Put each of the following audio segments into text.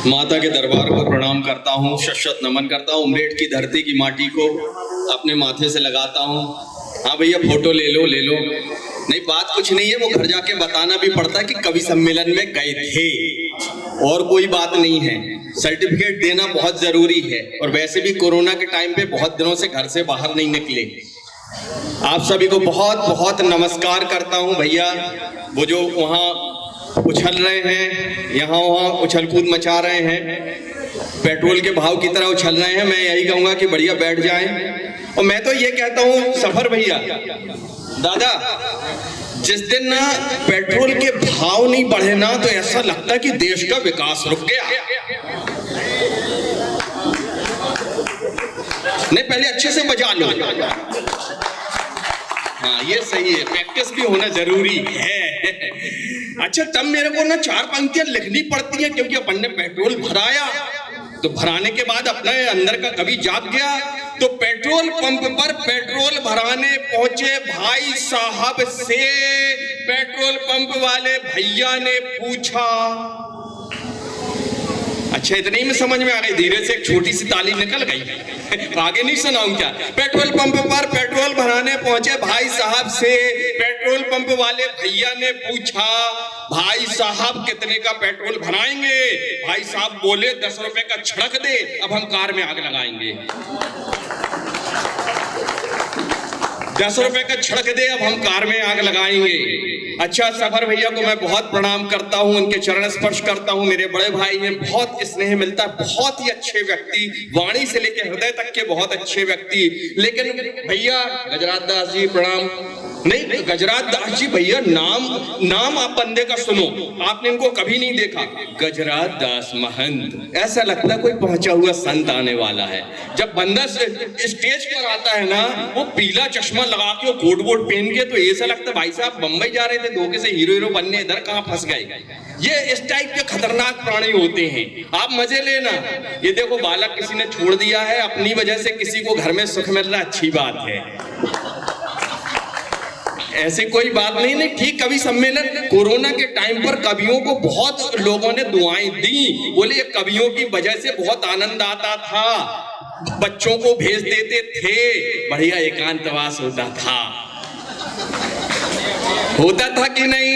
माता के दरबार को प्रणाम करता हूँ, शत नमन करता हूँ। उमरेठ की धरती की माटी को अपने माथे से लगाता हूँ। हाँ भैया, फोटो ले लो ले लो। नहीं, बात कुछ नहीं है, वो घर जाके बताना भी पड़ता है कि कवि सम्मेलन में गए थे, और कोई बात नहीं है। सर्टिफिकेट देना बहुत जरूरी है, और वैसे भी कोरोना के टाइम पे बहुत दिनों से घर से बाहर नहीं निकले। आप सभी को बहुत बहुत नमस्कार करता हूँ भैया। वो जो वहाँ उछल रहे हैं, यहाँ वहाँ उछल कूद मचा रहे हैं, पेट्रोल के भाव की तरह उछल रहे हैं, मैं यही कहूँगा कि बढ़िया बैठ जाएं। और मैं तो ये कहता हूँ सफर भैया, दादा, जिस दिन ना पेट्रोल के भाव नहीं बढ़े ना, तो ऐसा लगता है कि देश का विकास रुक गया। नहीं, पहले अच्छे से बजा लो। हाँ, ये सही है, प्रैक्टिस भी होना जरूरी है। अच्छा, तब मेरे को ना 4 पंक्तियां लिखनी पड़ती हैं, क्योंकि अपन ने पेट्रोल भराया, तो भराने के बाद अपने अंदर का कवि जाग गया। तो पेट्रोल पंप पर पेट्रोल भराने पहुंचे भाई साहब से पेट्रोल पंप वाले भैया ने पूछा। अच्छा, इतने ही में समझ में आ गई, धीरे से एक छोटी सी ताली निकल गई। आगे नहीं सुनाऊं क्या? पेट्रोल पंप पर पेट्रोल भराने पहुंचे भाई साहब से पेट्रोल पंप वाले भैया ने पूछा, भाई साहब कितने का पेट्रोल भराएंगे? भाई साहब बोले 10 रुपए का छिड़क दे, अब हम कार में आग लगाएंगे। 10 रुपए का छिड़क दे, अब हम कार में आग लगाएंगे। अच्छा, सफर भैया को मैं बहुत प्रणाम करता हूँ, उनके चरण स्पर्श करता हूँ, मेरे बड़े भाई हैं, बहुत स्नेह मिलता है, बहुत ही अच्छे व्यक्ति, वाणी से लेकर हृदय तक के बहुत अच्छे व्यक्ति। लेकिन भैया गजराज दास जी प्रणाम। नहीं, गजराज दास जी भैया, नाम आप बंदे का सुनो, आपने इनको कभी नहीं देखा, गजराज दास महंत, ऐसा लगता है कोई पहुंचा हुआ संत आने वाला है। जब बंदा स्टेज पर आता है ना, वो पीला चश्मा लगा के, कोट वोट पहन के, तो ऐसा लगता है भाई साहब बम्बई जा रहे थे धोखे से हीरो बनने, इधर कहाँ फंस गए। ये इस टाइप के खतरनाक प्राणी होते हैं, आप मजे लेना। ये देखो, बालक किसी ने छोड़ दिया है, अपनी वजह से किसी को घर में सुख मिल रहा है, अच्छी बात है, ऐसी कोई बात नहीं। नहीं, ठीक, कवि सम्मेलन कोरोना के टाइम पर कवियों को बहुत लोगों ने दुआएं दी, बोले ये कवियों की वजह से बहुत आनंद आता था, बच्चों को भेज देते थे, बढ़िया एकांतवास होता था कि नहीं?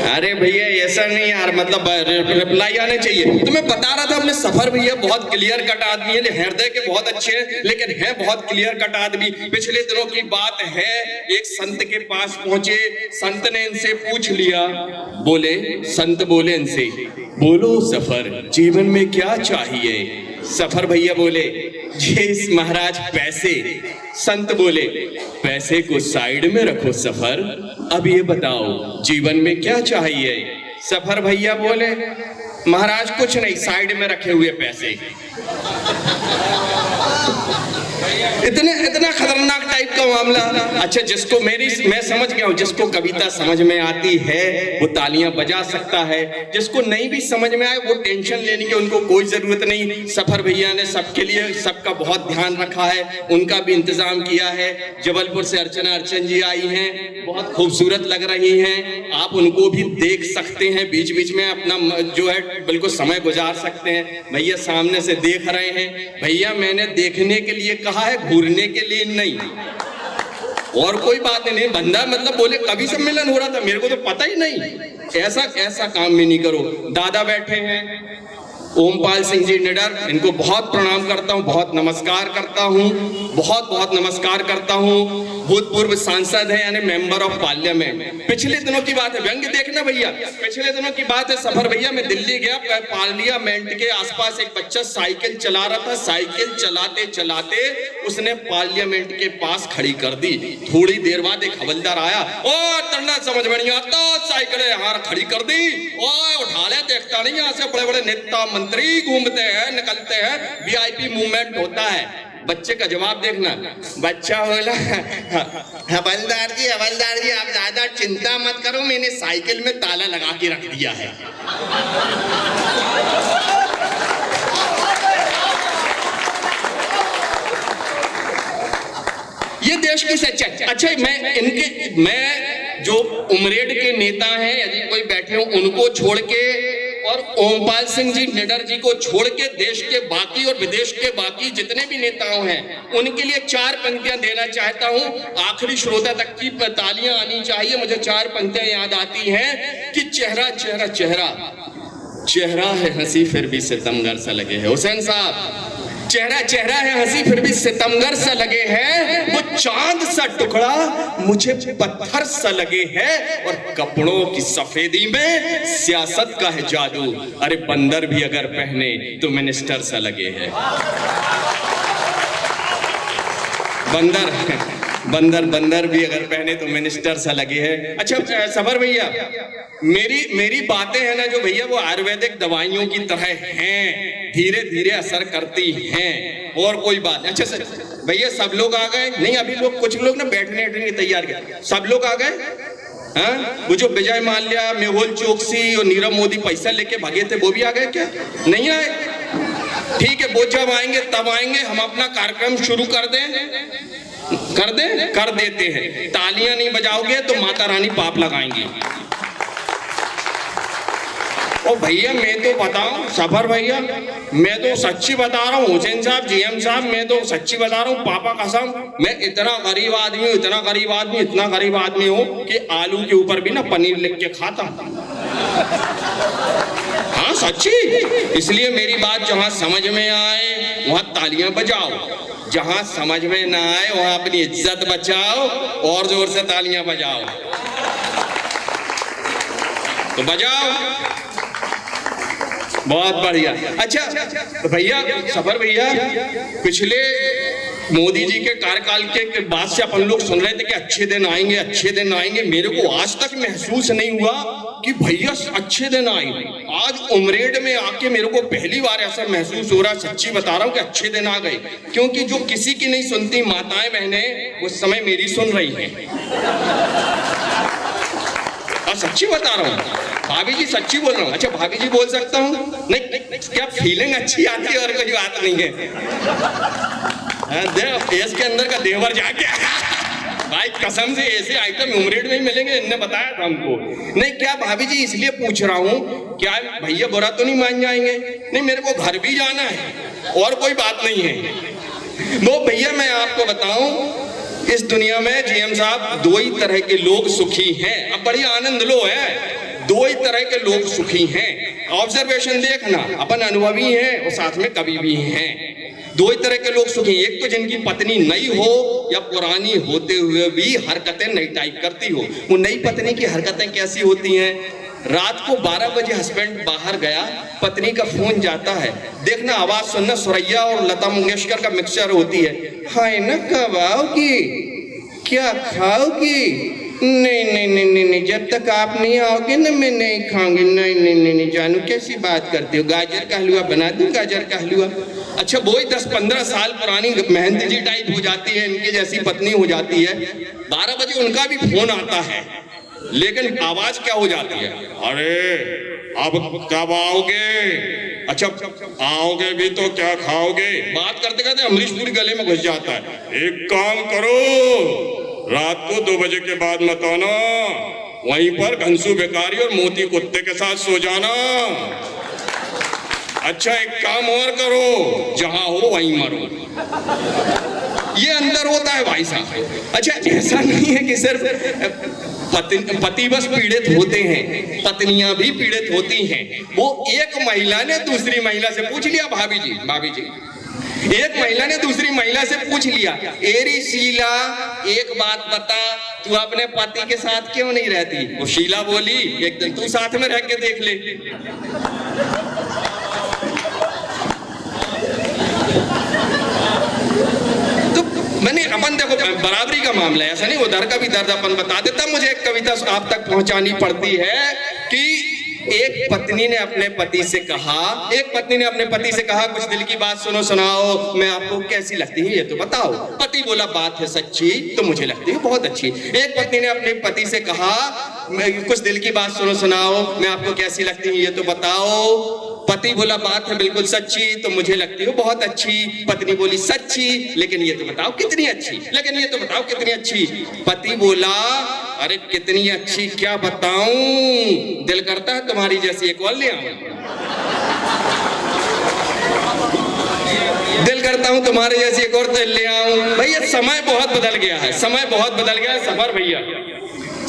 अरे भैया ऐसा नहीं यार, मतलब रिप्लाई आने चाहिए। तो मैं बता रहा था, अपने सफर भैया बहुत क्लियर कट आदमी है, हृदय के बहुत अच्छे हैं, लेकिन है बहुत क्लियर कट आदमी। पिछले दिनों की बात है, एक संत के पास पहुंचे, संत ने इनसे पूछ लिया, बोले, संत बोले इनसे, बोलो सफर, जीवन में क्या चाहिए? सफर भैया बोले, जी महाराज पैसे। संत बोले, पैसे को साइड में रखो सफर, अब ये बताओ जीवन में क्या चाहिए? सफर भैया बोले, महाराज कुछ नहीं, साइड में रखे हुए पैसे। इतना खतरनाक टाइप का मामला। अच्छा, जिसको मैं समझ गया हूँ, जिसको कविता समझ में आती है वो तालियां बजा सकता है, जिसको नहीं भी समझ में आए वो टेंशन लेने की उनको कोई जरूरत नहीं। सफर भैया ने सबके लिए सबका बहुत ध्यान रखा है, उनका भी इंतजाम किया है। जबलपुर से अर्चना अर्चन जी आई हैं, बहुत खूबसूरत लग रही हैं, आप उनको भी देख सकते हैं, बीच बीच में अपना जो है बिल्कुल समय गुजार सकते हैं। भैया सामने से देख रहे हैं। भैया मैंने देखने के लिए कहा है, घूरने के लिए नहीं, और कोई बात नहीं। बंदा मतलब बोले कवि सम्मेलन हो रहा था, मेरे को तो पता ही नहीं, ऐसा काम भी नहीं करो। दादा बैठे हैं, ओमपाल सिंह जी निडर, इनको बहुत प्रणाम करता हूँ, बहुत नमस्कार करता हूँ, बहुत नमस्कार करता हूँ। भूतपूर्व सांसद है, यानी मेंबर ऑफ पार्लियामेंट। पिछले दिनों की बात है, व्यंग्य देखना भैया, पिछले दिनों की बात है सफर भैया, मैं दिल्ली गया, पार्लियामेंट के आसपास एक बच्चा साइकिल चला रहा था, साइकिल चलाते चलाते उसने पार्लियामेंट के पास खड़ी कर दी। थोड़ी देर बाद एक हवलदार आया, ओ तरना समझ में नहीं आता, साइकिल यहाँ खड़ी कर दी, ओ उठा ले, देखता नहीं यहाँ से बड़े बड़े नेता मंत्री घूमते हैं, निकलते हैं, वीआईपी मूवमेंट होता है। बच्चे का जवाब देखना, बच्चा बोला, हवलदार जी आप ज्यादा चिंता मत करो, मैंने साइकिल में ताला लगा के रख दिया है। ये देश की सच्चाई। अच्छा, मैं जो उमरेड के नेता हैं, यदि कोई बैठे हो, उनको छोड़ के और ओमपाल सिंह जी निडर जी को छोड़ के देश के बाकी और विदेश के बाकी जितने भी नेताओं हैं उनके लिए 4 पंक्तियां देना चाहता हूं। आखिरी श्रोता तक की तालियां आनी चाहिए। मुझे 4 पंक्तियां याद आती हैं कि चेहरा चेहरा चेहरा, चेहरा है हंसी फिर भी सितमगर सा लगे है। हुसैन साहब, चेहरा चेहरा है हंसी फिर भी सितमगर सा लगे है, वो चांद सा टुकड़ा मुझे पत्थर सा लगे है, और कपड़ों की सफेदी में सियासत का है जादू, अरे बंदर भी अगर पहने तो मिनिस्टर सा लगे है। बंदर भी अगर पहने तो मिनिस्टर सा लगे है। अच्छा सबर भैया, मेरी बातें हैं ना जो भैया, वो आयुर्वेदिक दवाइयों की तरह हैं, धीरे धीरे असर करती हैं, और कोई बात। अच्छा सर भैया, सब लोग आ गए? नहीं, अभी लोग कुछ लोग ना बैठने की तैयार किए। सब लोग आ गए? हाँ, वो जो विजय माल्या, मेहुल चोकसी और नीरव मोदी पैसा लेके भागे थे, वो भी आ गए क्या? नहीं आए? ठीक है, वो जब आएंगे तब आएंगे, हम अपना कार्यक्रम शुरू कर देते हैं। तालियां नहीं बजाओगे तो माता रानी पाप लगाएंगी। ओ भैया, मैं तो बताऊं सफर भैया, मैं तो सच्ची बता रहा हूँ, हुसैन साहब, जीएम साहब, मैं तो सच्ची बता रहा हूँ, पापा कसम, मैं इतना गरीब आदमी हूँ, इतना गरीब आदमी हूँ कि आलू के ऊपर भी ना पनीर लिख के खाता। हाँ सच्ची। इसलिए मेरी बात जहां समझ में आए वहां तालियां बजाओ, जहां समझ में ना आए वहां अपनी इज्जत बचाओ और जोर से तालियां बजाओ। तो बजाओ, बहुत बढ़िया। अच्छा भैया, सफर भैया, पिछले मोदी जी के कार्यकाल के बाद से अपन लोग सुन रहे थे कि अच्छे दिन आएंगे। मेरे को आज तक महसूस नहीं हुआ कि भैया अच्छे दिन आएंगे। आज उमरेड में आके मेरे को पहली बार ऐसा महसूस हो रहा, सच्ची बता रहा हूँ, कि अच्छे दिन आ गए। क्योंकि जो किसी की नहीं सुनती माताएं बहनें उस समय मेरी सुन रही हैं। सच्ची बता रहा हूँ भाभी जी, सच्ची बोल रहा हूँ। अच्छा भाभी जी बोल सकता हूँ? नहीं, क्या फीलिंग अच्छी आती है और कोई बात नहीं है। फेस के अंदर का देवर जाके भाई कसम से ऐसे आइटम उमरेड में ही मिलेंगे, इनने बताया था हमको। नहीं क्या भाभी जी, इसलिए पूछ रहा हूँ, क्या भैया बुरा तो नहीं मान जाएंगे? नहीं, मेरे को घर भी जाना है और कोई बात नहीं है। वो भैया मैं आपको बताऊं, इस दुनिया में जीएम साहब 2 ही तरह के लोग सुखी हैं। अब बड़ी आनंद लो है, 2 ही तरह के लोग सुखी हैं। ऑब्जर्वेशन देखना, अपन अनुभवी हैं और साथ में कवि भी हैं। 2 ही तरह के लोग सुखी, एक तो जिनकी पत्नी नई हो या पुरानी होते हुए भी हरकतें नई टाइप करती हो। वो नई पत्नी की हरकतें कैसी होती हैं? रात को 12 बजे हस्बैंड बाहर गया, पत्नी का फोन जाता है, देखना आवाज सुनना सुरैया और लता मंगेशकर का मिक्सचर होती है। हाय न कब आओगी, क्या खाओगी? नहीं, जब तक आप नहीं आओगे ना मैं नहीं खाऊंगी। नहीं जानू, कैसी बात करती हो? गाजर का हलवा बना दूं, गाजर का हलवा। अच्छा वो ही 10-15 साल पुरानी मेहंदी जी टाइप हो जाती है, इनकी जैसी पत्नी हो जाती है। 12 बजे उनका भी फोन आता है, लेकिन आवाज क्या हो जाती है? अरे अब कब आओगे? अच्छा आओगे भी तो क्या खाओगे? बात करते करते अमरीश पुरी गले में घुस जाता है। एक काम करो, रात को 2 बजे के बाद मत आना, वहीं पर घनसू भिखारी और मोती कुत्ते के साथ सो जाना। अच्छा एक काम और करो, जहां हो वहीं मरो। ये अंदर होता है भाई साहब। अच्छा ऐसा नहीं है कि सिर्फ पति बस पीड़ित होते हैं, पत्नियां भी पीड़ित होती हैं। वो एक महिला ने दूसरी महिला से पूछ लिया, भाभी जी, एक महिला ने दूसरी महिला से पूछ लिया, एरी शीला एक बात बता, तू अपने पति के साथ क्यों नहीं रहती? वो शीला बोली, एक दिन तू साथ में रह के देख ले। तो मैंने अपन देखो बराबरी का मामला है, ऐसा नहीं उधर का भी दर्द अपन बता देता। मुझे एक कविता आप तक पहुंचानी पड़ती है कि एक पत्नी ने अपने पति से कहा, कुछ दिल की बात सुनाओ, मैं आपको कैसी लगती हूँ ये तो बताओ। पति बोला, बात है सच्ची तो मुझे लगती है बहुत अच्छी। एक पत्नी ने अपने पति से कहा, कुछ दिल की बात सुनाओ, मैं आपको कैसी लगती हूँ ये तो बताओ। पति बोला, बात है बिल्कुल सच्ची तो मुझे लगती है बहुत अच्छी। पत्नी बोली, सच्ची लेकिन ये तो बताओ कितनी अच्छी। पति बोला, अरे कितनी अच्छी क्या बताऊं, दिल करता है तुम्हारी जैसी एक और ले आऊं। करता हूँ तुम्हारे जैसी एक और ले आऊं। भैया समय बहुत बदल गया है, समय बहुत बदल गया है सफर भैया,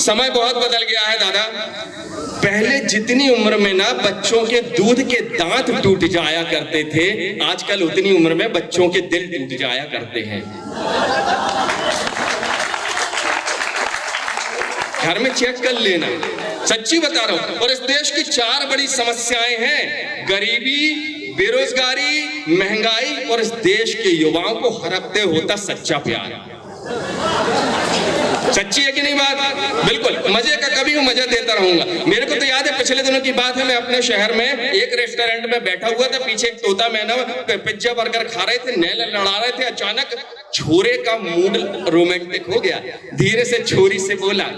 समय बहुत बदल गया है दादा। पहले जितनी उम्र में ना बच्चों के दूध के दांत टूट जाया करते थे, आजकल उतनी उम्र में बच्चों के दिल टूट जाया करते हैं। घर में चेक कर लेना, सच्ची बता रहा हूं। और इस देश की 4 बड़ी समस्याएं हैं, गरीबी, बेरोजगारी, महंगाई और इस देश के युवाओं को हड़पते होता सच्चा प्यार। सच्ची है कि नहीं बात? बिल्कुल, मजे का कभी हूं, मजा देता रहूंगा। मेरे को तो याद है पिछले दिनों की बात है, मैं अपने शहर में एक रेस्टोरेंट में बैठा हुआ था, पीछे एक तोता मैना पिज्जा बर्गर खा रहे थे, नैल लड़ा रहे थे। अचानक छोरे का मूड रोमांटिक हो गया, धीरे से छोरी से बोला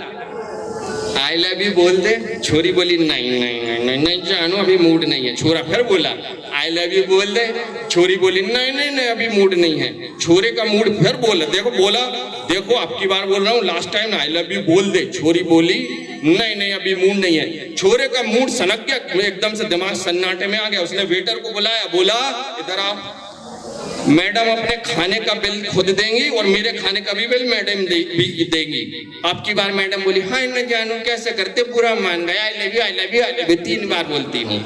आई लव यू बोल दे। छोरी बोली नहीं नहीं नहीं नहीं नहीं जानू अभी मूड नहीं है। छोरा फिर बोला आई लव यू बोल दे। छोरी बोली नहीं नहीं नहीं अभी मूड नहीं है। छोरे का मूड फिर बोला, देखो आपकी बार बोल रहा हूँ, last time I love you बोल दे। छोरी बोली नहीं नहीं अभी मूड नहीं है। छोरे का मूड सनक गया, एकदम से दिमाग सन्नाटे में आ गया। उसने वेटर को बुलाया, बोला इधर आओ, मैडम अपने खाने का बिल खुद देंगी और मेरे खाने का भी बिल मैडम भी देंगी। आपकी बार मैडम बोली हाँ न जानू कैसे करते, पूरा मान गया, I love you I love you I love you 3 बार बोलती हूँ।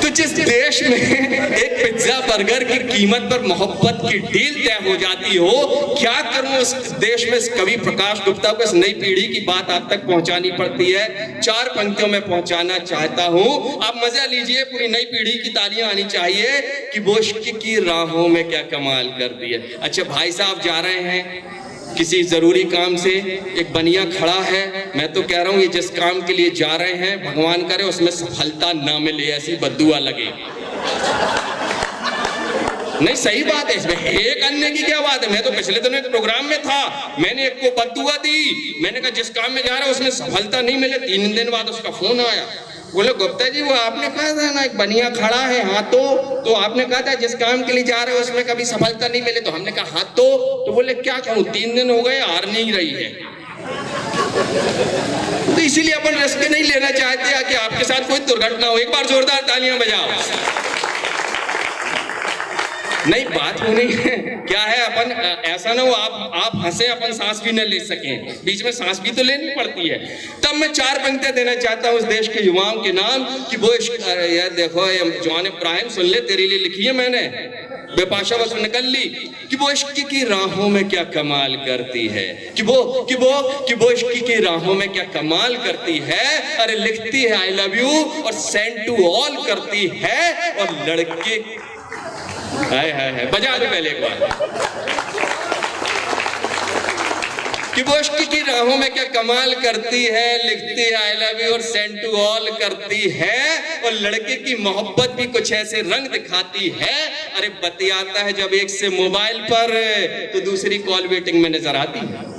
तो जिस देश में एक पिज्जा बर्गर की कीमत पर मोहब्बत की डील तय हो जाती हो, क्या करूं उस देश में कवि प्रकाश गुप्ता को, इस नई पीढ़ी की बात आप तक पहुंचानी पड़ती है। 4 पंक्तियों में पहुंचाना चाहता हूं, आप मजा लीजिए। पूरी नई पीढ़ी की तालियां आनी चाहिए कि वो इश्क की राहों में क्या कमाल कर दिया। अच्छा भाई साहब जा रहे हैं किसी जरूरी काम से, एक बनिया खड़ा है, मैं तो कह रहा हूं ये जिस काम के लिए जा रहे हैं भगवान करे उसमें सफलता ना मिले, ऐसी बद्दुआ लगे। नहीं सही बात है, इसमें एक अन्य की क्या बात है। मैं तो पिछले दिनों एक प्रोग्राम में था, मैंने एक को बद्दुआ दी, मैंने कहा जिस काम में जा रहा है उसमें सफलता नहीं मिले। 3 दिन बाद उसका फोन आया, बोले गुप्ता जी वो आपने कहा था ना एक बनिया खड़ा है, हाँ तो आपने कहा था जिस काम के लिए जा रहे हो उसमें कभी सफलता नहीं मिले। तो हमने कहा हाँ तो बोले क्या कहूँ 3 दिन हो गए हार नहीं रही है। तो इसीलिए अपन रिस्क नहीं लेना चाहते कि आपके साथ कोई दुर्घटना हो। एक बार जोरदार तालियां बजाओ। नहीं बात वो नहीं है, क्या है अपन ऐसा ना हो आप हंसे अपन सांस भी न ले सकें, बीच में सांस भी तो लेनी पड़ती है। तब मैं 4 पंक्तियां देना चाहता हूं उस देश के युवाओं के नाम कि वो यार देखो जॉन इब्राहिम सुन ले, तेरे लिए लिखी है मैंने, बेपाशा बस निकल ली कि वो इश्क की राहों में क्या कमाल करती है, कि वो इश्क की राहों में क्या कमाल करती है। अरे लिखती है आई लव यू और सेंड टू ऑल करती है, और लड़के है बजा दो पहले एक बार कि वो इश्क की राहों में क्या कमाल करती है, लिखती है आई लव यू और सेंड टू ऑल करती है, और लड़के की मोहब्बत भी कुछ ऐसे रंग दिखाती है। अरे बतियाता है जब एक से मोबाइल पर तो दूसरी कॉल वेटिंग में नजर आती है,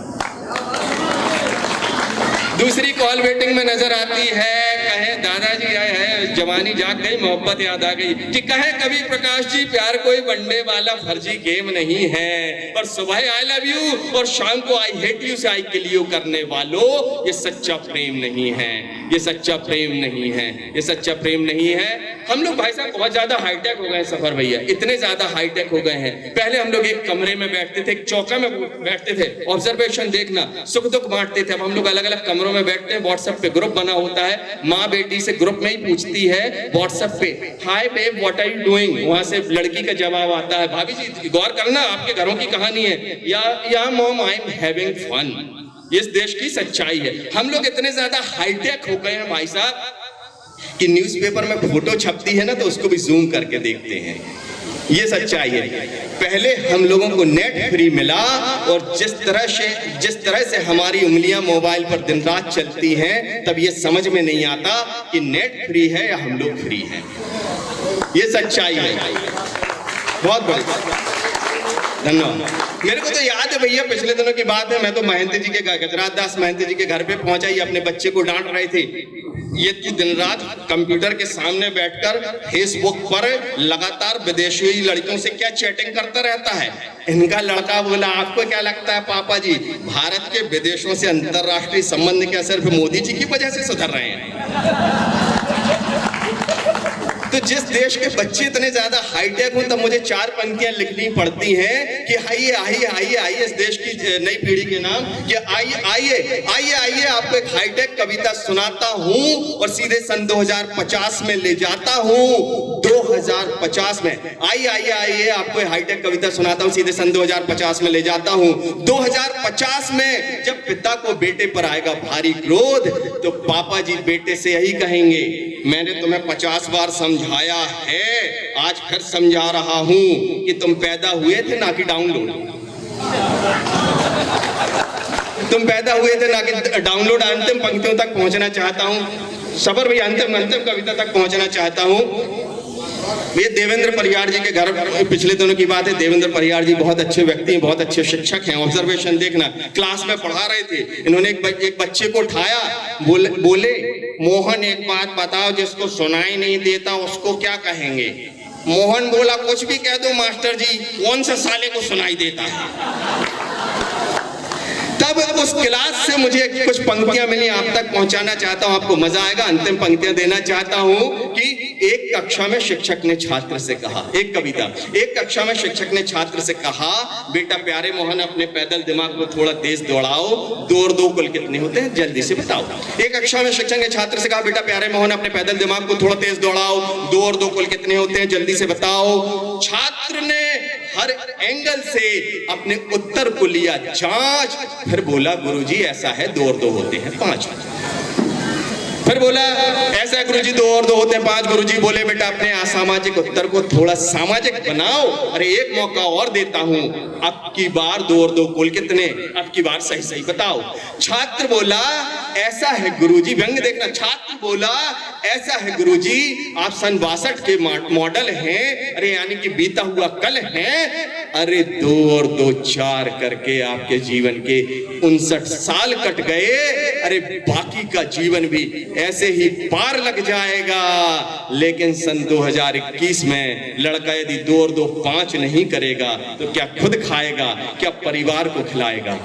दूसरी कॉल वेटिंग में नजर आती है। कहे दादाजी आए है जवानी जाग गई, मोहब्बत याद आ गई, कि कहे कवि प्रकाश जी प्यार कोई वनडे वाला फर्जी गेम नहीं है, और सुबह आई लव यू और शाम को आई हेट यू से आई किल यू करने वालों, ये सच्चा प्रेम नहीं है, ये सच्चा प्रेम नहीं है, ये सच्चा प्रेम नहीं है। हम लोग भाई साहब बहुत ज्यादा हाईटेक हो गए हैं सफर भैया, इतने ज्यादा हाईटेक हो गए हैं। पहले हम लोग एक कमरे में बैठते थे, एक चौका में बैठते थे, ऑब्जर्वेशन देखना, सुख दुख बांटते थे। अब हम लोग अलग अलग कमरों में बैठते हैं, व्हाट्सएप पे ग्रुप बना होता है, माँ बेटी से ग्रुप में ही पूछती है व्हाट्सएप पे hi babe what are you doing, वहां से लड़की का जवाब आता है भाभी जी गौर करना आपके घरों की कहानी है, या mom I am having fun. इस देश की सच्चाई है। हम लोग इतने ज्यादा हाईटेक हो गए हैं भाई साहब कि न्यूज़पेपर में फोटो छपती है ना तो उसको भी जूम करके देखते हैं, ये सच्चाई है। पहले हम लोगों को नेट फ्री मिला, और जिस तरह से हमारी उंगलियां मोबाइल पर दिन रात चलती हैं, तब ये समझ में नहीं आता कि नेट फ्री है या हम लोग फ्री हैं। ये सच्चाई है। बहुत बहुत धन्यवाद। मेरे को तो याद है भैया पिछले दिनों की बात है, मैं तो महंत जी के गजराज दास महंत जी के घर पे पहुंचा, ही अपने बच्चे को डांट रहे थे। ये दिन रात कंप्यूटर के सामने बैठकर फेसबुक पर लगातार विदेशी लड़कियों से क्या चैटिंग करता रहता है। इनका लड़का बोला आपको क्या लगता है पापा जी, भारत के विदेशों से अंतरराष्ट्रीय संबंध क्या सिर्फ मोदी जी की वजह से सुधर रहे हैं? तो जिस देश के बच्चे इतने ज्यादा हाईटेक हो, तब मुझे 4 पंक्तियां लिखनी पड़ती हैं कि आइए आइए आइए आइए इस देश की नई पीढ़ी के नाम कि आइए आइए आइए आइए आपको एक हाईटेक कविता सुनाता हूं और सीधे सन 2050 में ले जाता हूं। 2050 में आइए आइए आइए आपको हाईटेक कविता सुनाता हूं, सीधे सन 2050 में ले जाता हूं। 2050 में जब पिता को बेटे पर आएगा भारी क्रोध, तो पापा जी बेटे से यही कहेंगे, मैंने तुम्हें 50 बार समझाया है, आज फिर समझा रहा हूं कि तुम पैदा हुए थे ना कि डाउनलोड। तुम पैदा हुए थे ना कि डाउनलोड। अंतिम पंक्तियों तक पहुंचना चाहता हूं, सबर भैया, अंतिम कविता तक पहुंचना चाहता हूं। ये देवेंद्र परियार जी के घर, पिछले दिनों की बात है, देवेंद्र परियार जी बहुत अच्छे व्यक्ति हैं, बहुत अच्छे शिक्षक हैं। ऑब्जर्वेशन देखना, क्लास में पढ़ा रहे थे, इन्होंने एक बच्चे को उठाया, बोले मोहन एक बात बताओ, जिसको सुनाई नहीं देता उसको क्या कहेंगे? मोहन बोला कुछ भी कह दो मास्टर जी, कौन सा साले को सुनाई देता है? तब उस क्लास से मुझे कुछ पंक्तियां मिली, आप तक पहुंचाना चाहता हूं, आपको मजा आएगा। अंतिम पंक्तियां देना चाहता हूं कि एक कक्षा में शिक्षक ने छात्र से कहा, एक कविता, एक कक्षा में शिक्षक ने छात्र से कहा, बेटा प्यारे मोहन अपने पैदल दिमाग को थोड़ा तेज दौड़ाओ, 2 और 2 कुल कितने होते हैं जल्दी से बताओ। एक कक्षा में शिक्षक ने छात्र से कहा, बेटा प्यारे मोहन अपने पैदल दिमाग को थोड़ा तेज दौड़ाओ, 2 और 2 कुल कितने होते हैं जल्दी से बताओ। छात्र ने हर एंगल से अपने उत्तर को लिया जांच, फिर बोला गुरुजी ऐसा है 2 और 2 होते हैं 5। फिर बोला ऐसा है गुरुजी 2 और 2 होते हैं 5। गुरुजी बोले बेटा अपने असामाजिक उत्तर को थोड़ा सामाजिक बनाओ। अरे एक मौका और देता हूं, अब की बार 2 और 2 कुल कितने, अब की बार सही सही बताओ। छात्र बोला ऐसा है गुरुजी, व्यंग देखना, छात्र बोला ऐसा है गुरुजी आप सन 62 के मॉडल हैं, अरे यानी कि बीता हुआ कल है। अरे 2 और 2 4 करके आपके जीवन के 59 साल कट गए, अरे बाकी का जीवन भी ऐसे ही पार लग जाएगा। लेकिन सन 2021 में लड़का यदि 2 और 2 5 नहीं करेगा तो क्या खुद खाएगा, क्या परिवार को खिलाएगा?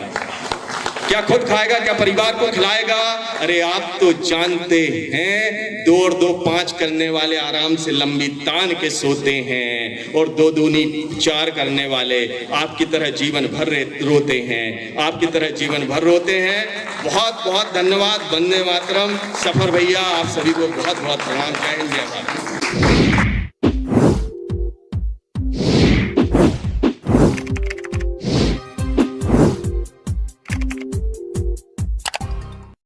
क्या खुद खाएगा, क्या परिवार को खिलाएगा? अरे आप तो जानते हैं 2 और 2 5 करने वाले आराम से लंबी तान के सोते हैं, और 2 दूनी 4 करने वाले आपकी तरह जीवन भर रोते हैं, आपकी तरह जीवन भर रोते हैं। बहुत बहुत धन्यवाद। वंदे मातरम। सफर भैया आप सभी को बहुत बहुत प्रणाम। जय हिंद, जय भारत।